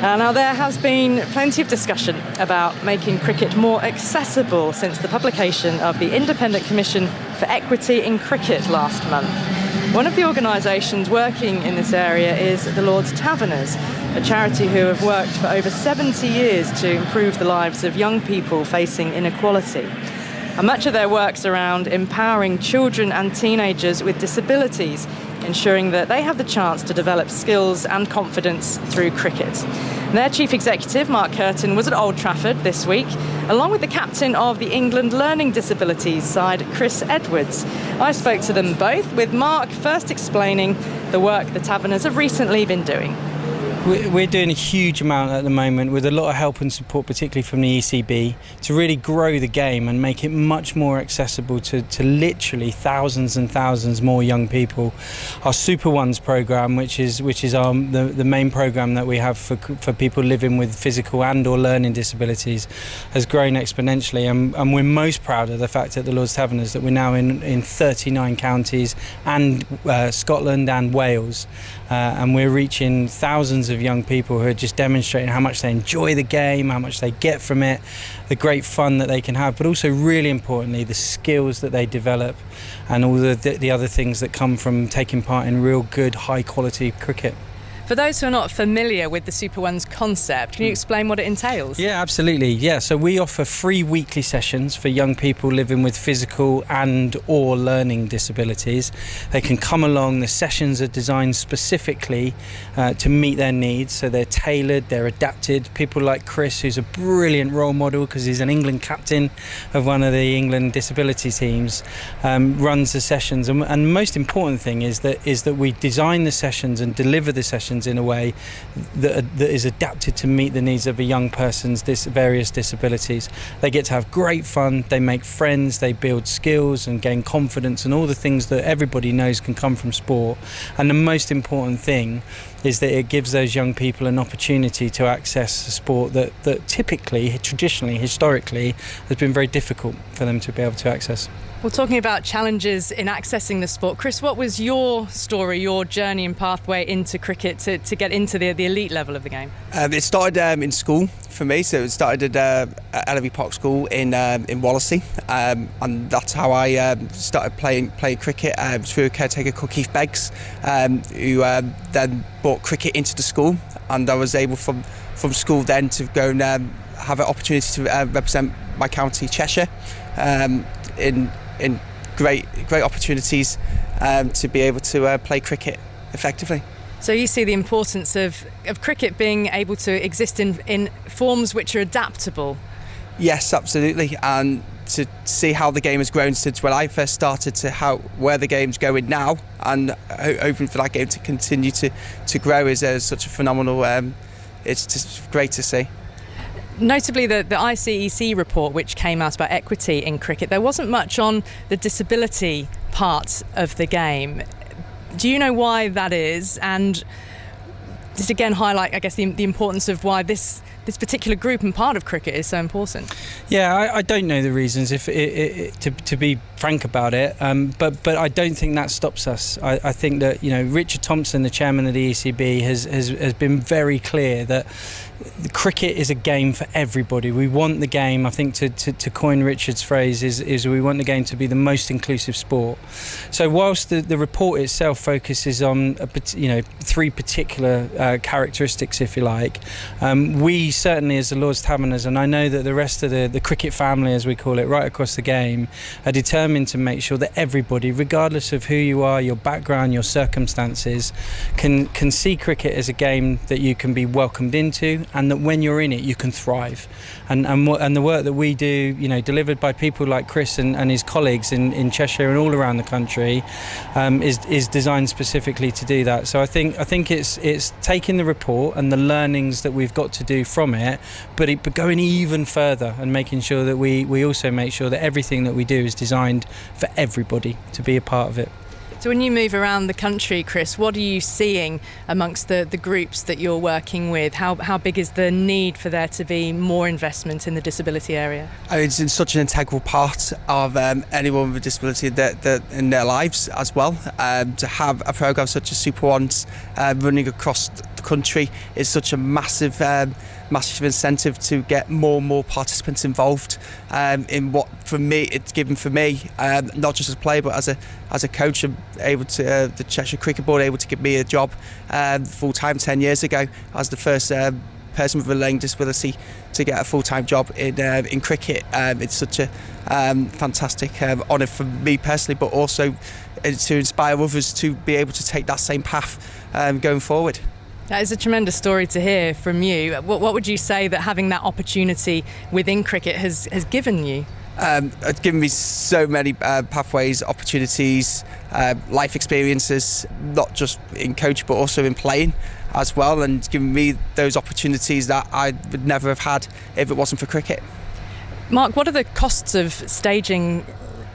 Now, there has been plenty of discussion about making cricket more accessible since the publication of the Independent Commission for Equity in Cricket last month. One of the organisations working in this area is the Lord's Taverners, a charity who have worked for over 70 years to improve the lives of young people facing inequality. And much of their work's around empowering children and teenagers with disabilities, ensuring that they have the chance to develop skills and confidence through cricket. Their chief executive, Mark Curtin, was at Old Trafford this week, along with the captain of the England Learning Disabilities side, Chris Edwards. I spoke to them both, with Mark first explaining the work the Taverners have recently been doing. We're doing a huge amount at the moment, with a lot of help and support, particularly from the ECB, to really grow the game and make it much more accessible to literally thousands and thousands more young people. Our Super Ones programme, which is the main programme that we have for people living with physical and or learning disabilities, has grown exponentially, and we're most proud of the fact at the Lord's Taverners that we're now in 39 counties and Scotland and Wales, and we're reaching thousands of young people who are just demonstrating how much they enjoy the game, how much they get from it, the great fun that they can have, but also really importantly the skills that they develop and all the other things that come from taking part in real good high quality cricket. For those who are not familiar with the Super Ones concept, can you explain what it entails? Yeah, absolutely. Yeah, so we offer free weekly sessions for young people living with physical and or learning disabilities. They can come along. The sessions are designed specifically to meet their needs, so they're tailored, they're adapted. People like Chris, who's a brilliant role model because he's an England captain of one of the England disability teams, runs the sessions. And most important thing is that we design the sessions and deliver the sessions in a way that is adapted to meet the needs of a young person's various disabilities. They get to have great fun, they make friends, they build skills and gain confidence and all the things that everybody knows can come from sport. And the most important thing is that it gives those young people an opportunity to access a sport that typically, traditionally, historically, has been very difficult for them to be able to access. Well, talking about challenges in accessing the sport, Chris, what was your story, your journey and pathway into cricket to get into the elite level of the game? It started in school for me, so it started at Ellerby Park School in Wallasey, and that's how I started playing cricket. Through a caretaker called Keith Beggs, who then brought cricket into the school, and I was able from school then to go and have an opportunity to represent my county, Cheshire, in great opportunities to be able to play cricket effectively. So you see the importance of cricket being able to exist in forms which are adaptable? Yes, absolutely, and to see how the game has grown since when I first started to where the game's going now, and hoping for that game to continue to grow is such a phenomenal, it's just great to see. Notably, the ICEC report which came out about equity in cricket, there wasn't much on the disability part of the game. Do you know why that is? And just again highlight, I guess, the importance of why this particular group and part of cricket is so important. Yeah, I don't know the reasons, to be frank about it, but I don't think that stops us. I think that Richard Thompson, the chairman of the ECB, has been very clear that the cricket is a game for everybody. We want the game, I think, to coin Richard's phrase, is we want the game to be the most inclusive sport. So whilst the report itself focuses on three particular characteristics, if you like, we certainly, as the Lord's Taverners, and I know that the rest of the cricket family, as we call it, right across the game, are determined to make sure that everybody, regardless of who you are, your background, your circumstances, can see cricket as a game that you can be welcomed into, and that when you're in it you can thrive. And the work that we do, delivered by people like Chris and his colleagues in Cheshire and all around the country, is designed specifically to do that. So I think it's taking the report and the learnings that we've got to do from it, but going even further and making sure that we also make sure that everything that we do is designed for everybody to be a part of it. So when you move around the country, Chris, what are you seeing amongst the groups that you're working with? How big is the need for there to be more investment in the disability area? It's such an integral part of anyone with a disability that in their lives as well. To have a programme such as Super Ones running across the the country is such a massive incentive to get more and more participants involved in what, for me, it's given for me, not just as a player but as a coach. I'm able to the Cheshire Cricket Board able to give me a job full time 10 years ago as the first person with a learning disability to get a full-time job in cricket. It's such a fantastic honour for me personally, but also to inspire others to be able to take that same path going forward. That is a tremendous story to hear from you. What would you say that having that opportunity within cricket has given you? It's given me so many pathways, opportunities, life experiences, not just in coach but also in playing as well, and given me those opportunities that I would never have had if it wasn't for cricket. Mark, what are the costs of staging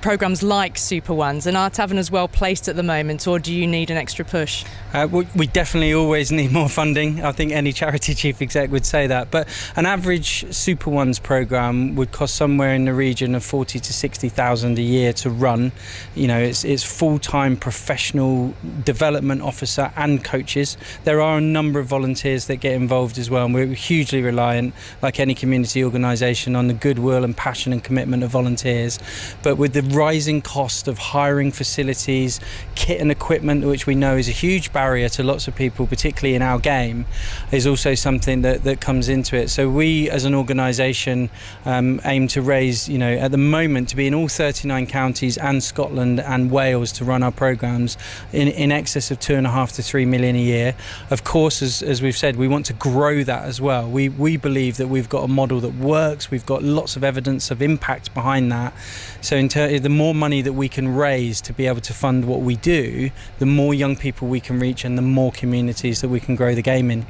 programmes like Super Ones, and are Taverners well placed at the moment, or do you need an extra push? We definitely always need more funding. I think any charity chief exec would say that, but an average Super Ones programme would cost somewhere in the region of 40 to 60,000 a year to run. You know, it's full-time professional development officer and coaches. There are a number of volunteers that get involved as well, and we're hugely reliant, like any community organisation, on the goodwill and passion and commitment of volunteers. But with the rising cost of hiring facilities, kit and equipment, which we know is a huge barrier to lots of people, particularly in our game, is also something that comes into it. So we as an organisation aim to raise, you know, at the moment to be in all 39 counties and Scotland and Wales to run our programmes in excess of 2.5 to 3 million a year. Of course, as we've said, we want to grow that as well. We believe that we've got a model that works. We've got lots of evidence of impact behind that. So the more money that we can raise to be able to fund what we do, the more young people we can reach and the more communities that we can grow the game in.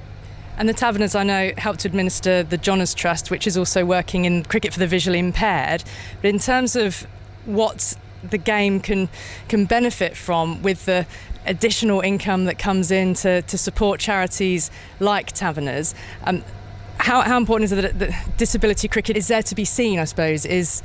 And the Taverners, I know, help to administer the Johners Trust, which is also working in cricket for the visually impaired. But in terms of what the game can benefit from with the additional income that comes in to support charities like Taverners, how important is it that disability cricket is there to be seen, I suppose, is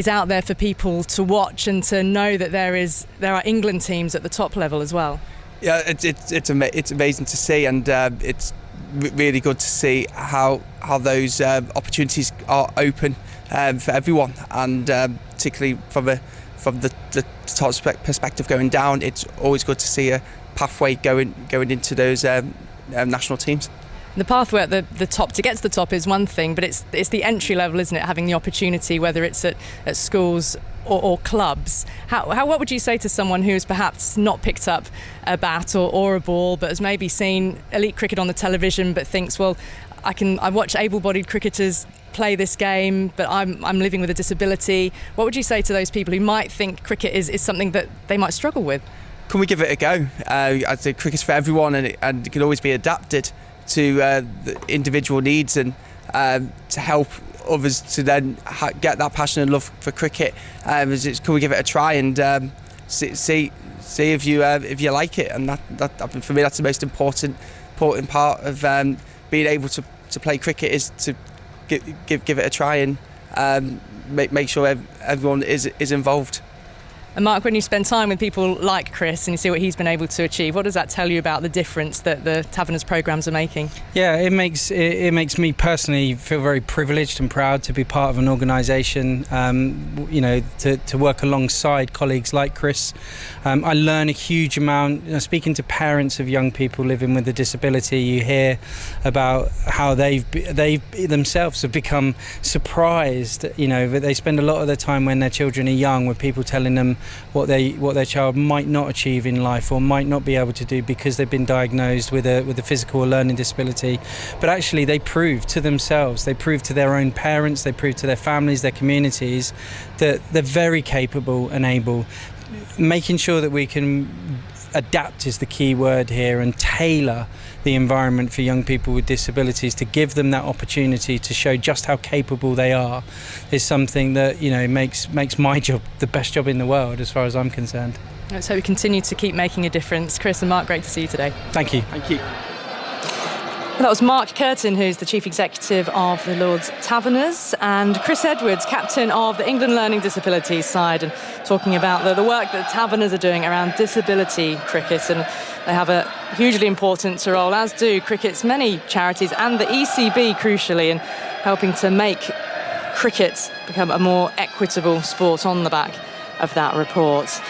out there for people to watch and to know that there are England teams at the top level as well? Yeah, it's amazing to see, and it's really good to see how those opportunities are open for everyone, and particularly from the top perspective going down, it's always good to see a pathway going into those national teams. The pathway at the top, to get to the top, is one thing, but it's the entry level, isn't it? Having the opportunity, whether it's at schools or clubs. What would you say to someone who has perhaps not picked up a bat or a ball, but has maybe seen elite cricket on the television, but thinks, well, I watch able-bodied cricketers play this game, but I'm living with a disability. What would you say to those people who might think cricket is something that they might struggle with? Can we give it a go? I think cricket's for everyone, and it can always be adapted to the individual needs, and to help others to then get that passion and love for cricket. Can we give it a try and see if you like it? And that for me, that's the most important part of being able to play cricket, is to give it a try and make sure everyone is involved. And Mark, when you spend time with people like Chris and you see what he's been able to achieve, what does that tell you about the difference that the Taverners programmes are making? Yeah, it makes me personally feel very privileged and proud to be part of an organisation, to work alongside colleagues like Chris. I learn a huge amount. Speaking to parents of young people living with a disability, you hear about how they themselves have become surprised. You know, that they spend a lot of their time when their children are young with people telling them what their child might not achieve in life or might not be able to do because they've been diagnosed with a physical or learning disability. But actually they prove to themselves, they prove to their own parents, they prove to their families, their communities that they're very capable and able. Making sure that we can adapt is the key word here, and tailor the environment for young people with disabilities to give them that opportunity to show just how capable they are is something that, you know, makes my job the best job in the world as far as I'm concerned. Let's hope we continue to keep making a difference. Chris and Mark, great to see you today. Thank you. Thank you. That was Mark Curtin, who's the Chief Executive of the Lord's Taverners, and Chris Edwards, Captain of the England Learning Disabilities side, and talking about the work that the Taverners are doing around disability cricket. And they have a hugely important role, as do cricket's many charities and the ECB, crucially, in helping to make cricket become a more equitable sport on the back of that report.